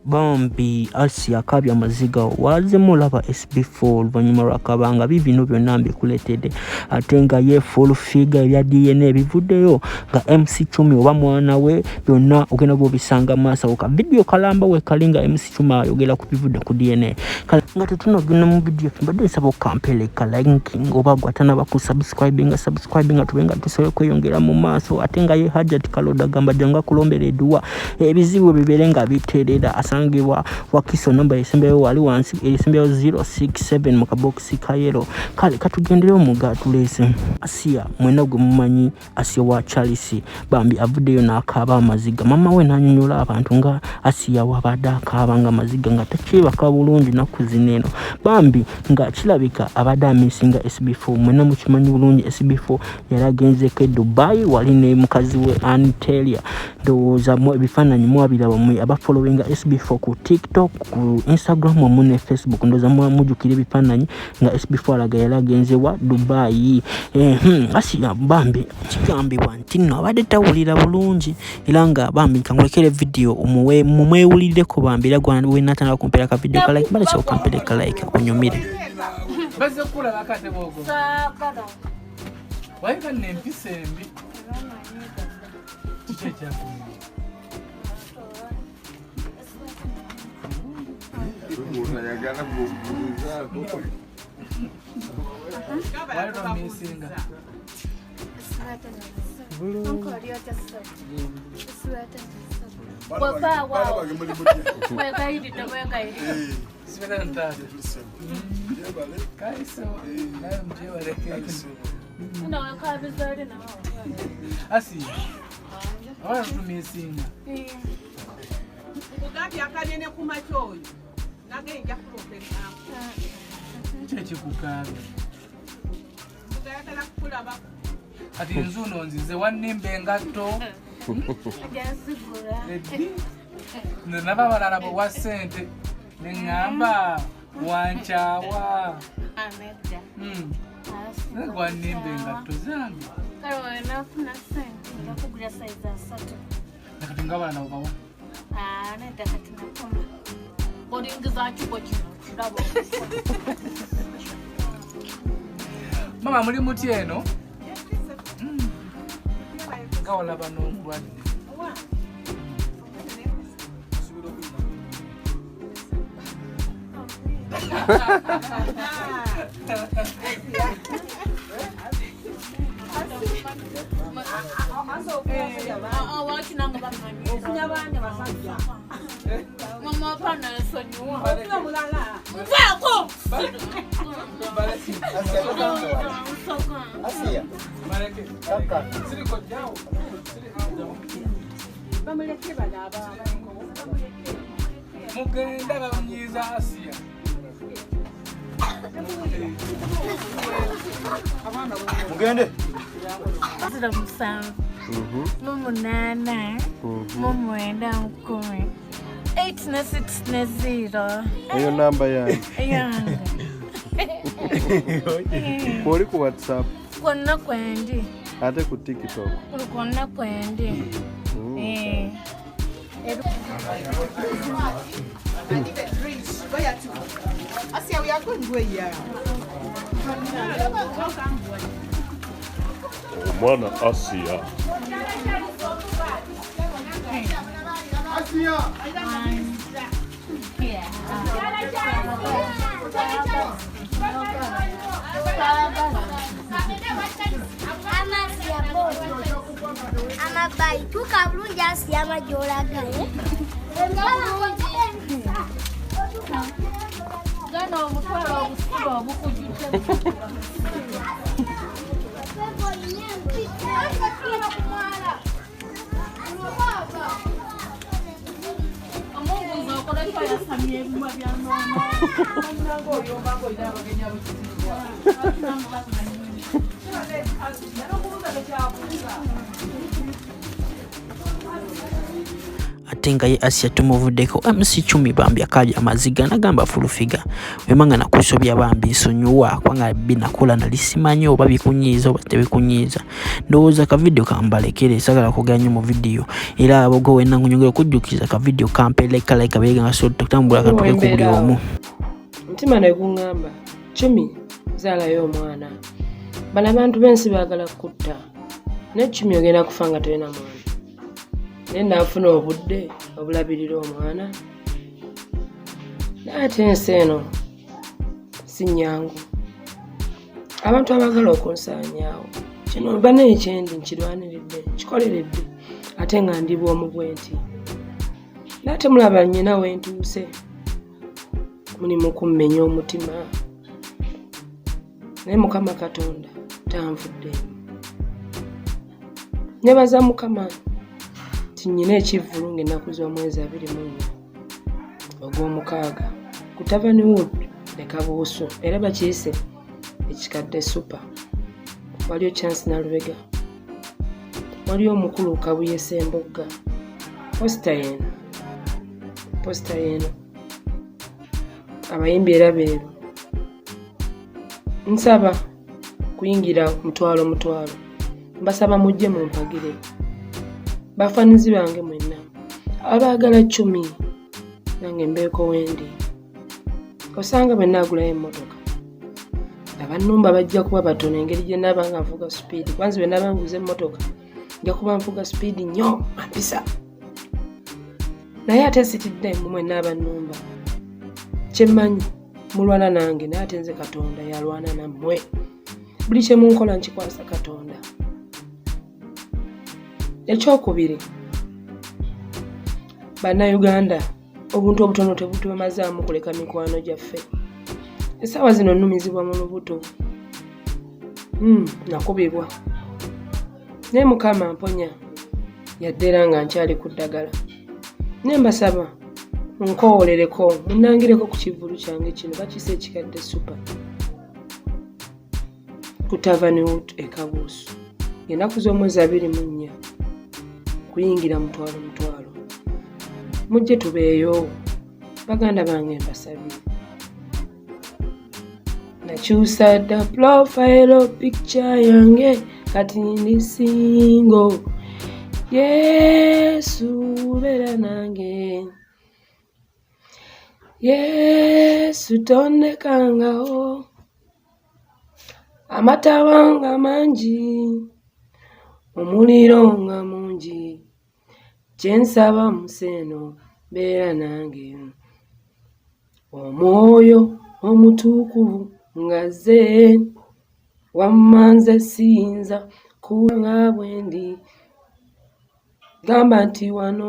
Bambi Asiyah Maziga wazemu laba sb4 oluvannyuma lw'akabanga bibino byonna mbikuletedde ate nga ye full figa ebya DNA bivuddeyo nga MC10 oba mwana we byonna ogenda bw'obisanga maaso ka video kalamba we kalinga MC10 ayogera ku bivudde ku DNA nga tetunogenda mu video mbadde nsaba okampere ka liking oba gwatanaba ku subscribing nga tubenga tusoboye kweyongera mu maaso ate nga ye Hajat Kaloda gamba janga kulombera eduwa ebizibu bibere nga biterera asangibwa wakiso namba esembeyo wali wansi esembeyo 067 mu kaboksi ka yero kale katugendereyo mugatulese Asiyah mwena gwe mumanyi Asiyah wa Charles Bambi avuddeyo n'akaaba amaziga mama we n'anyonyola abantu nga Asiyah wabadde akaaba nga amaziga nga takyebaka bulungi naku zineno Bambi nga kirabika abadde amisinga sb4 mwena mukimanyi bulungi sb4 yali agenzeko Dubai wali ne mukazi we Antelia ndowooza mu ebifaananyi mwabiraba mwe abafollowinga sb4 ku TikTok ku Instagram mu ne Facebook ndowooza mujjukira ebifaananyi nga sb4 alaga yali agenzewa Dubai. Asiyah Bambi kigambibwa nti nno abadde tawulira bulungi era nga Bambi kangulekere video mumwewulirireko Bambi era gwe natandika kumpera ka video ka like bale kyo kampere ka like kunyumire baze kula bakate bogo sakala waika nempisembi chichecha bikabya kanene ku machoyo nagenja kulopeka cheche kukaba mugayagala kulaba ati nzuno nzize wanimbe ngato naba balala bo wa sente nengamba wanchawa ameda wanimbe ngato zange karo nafuna sente ndakugura size 3 nakati ngabala nabo bawo nenda kati nakoma olingiza kibo kino kirabo mama muli muti eno ngawala bano kulwadde mama pana sonyiwa Asiyah kaka siriko jao bamuleke balaba mugenda bamnyiza Asiyah mugende zira musanvu mumunana mumwenda 10 8 na 6 na 0 eyo namba yange yange koli ku WhatsApp konna kwendi ate ku TikTok konna kwendi Asiyah we are going to here Mwana Asiyah. Amabai tukabulungi Asiyah majolagaye gano omutwalo obusiba obukujjute omunguza okoleko yasamya ebimwa bya ate nga ye Asiyah tumuvuddeko MC10 bambi akabya amaziga nagamba full figa wemanga nakusobya bambi nsonyiwa kwanga binakola nalisimanyi oba bikunyiiza oba tebikunyiiza ndowooza ka video kambalekere sagala kuganya mu video era abogo wena ngunyongera kujjukiza ka video kampele kala kabega nga so tutambula katuke ku buli omu ntima ne gungamba 10 zala yo mwana bana bantu bensi bagala kutta ne 10 ogenda kufanga tena mwana nenda afuna obudde obulabirira omwana nate enseno sinyangu abantu abagala okunsanyawo kino bane ekyendi nkirwaniridde kikoleredde ate nga ndi bwomu bwenti nate mulaba nnyina wentuuse muli mu kummenya omutima naye Mukama Katonda tanvuddeemu nebaza Mukama tinyina ekivvulu ng'ennaku z'omwezi 24 ogw'omukaaga ku Tavern Wood ne Kabuusu era bakiyise ekikadde super waliyo Chance Nalubega waliyo omukulu Kabuye Sembogga posita yeno abayimbi era beeru nsaba kuyingira mutwalo mbasaba mujje mu mpagire bafanizi bange mwenna abaagala 10 nange mbeeko wendi osanga bwe naagulayo emmotoka abannumba bajja kuba batono engeri gye naaba nga nvuga speed kwanza bwe naaba nguze emmotoka nja kuba nvuga speed nnyo ampisa naye ate sitidde mwenna abannumba kyemmanyi mulwana nange naye ate nze Katonda yalwana nammwe buli kye munkola nkikwasa Katonda ekyokubiri bannayuganda obuntu obutono tebutumazaamu kuleka mikwano gyaffe essaawa zino nnumizibwa mu lubuto nakubibwa naye Mukama mponya yadde era nga nkyali ku ddagala naye mbasaba nkoolereko munnangireko ku kivvulu kyange kino bakise ekikadde super ku Tavern Wood e Kabuusu ennaku z'omwezi 24 kuyingira mutwalo mujje tubeeyo baganda bange mbasabye nakyusa dda profile picture yange kati ndi single Yesu beera nange Yesu tonnekangawo amatawa nga mangi omuliro nga mungi kyensaba museno beera nange omwoyo omutukuvu nga ze wammanze siyinza kuba nga bwendi gamba nti wano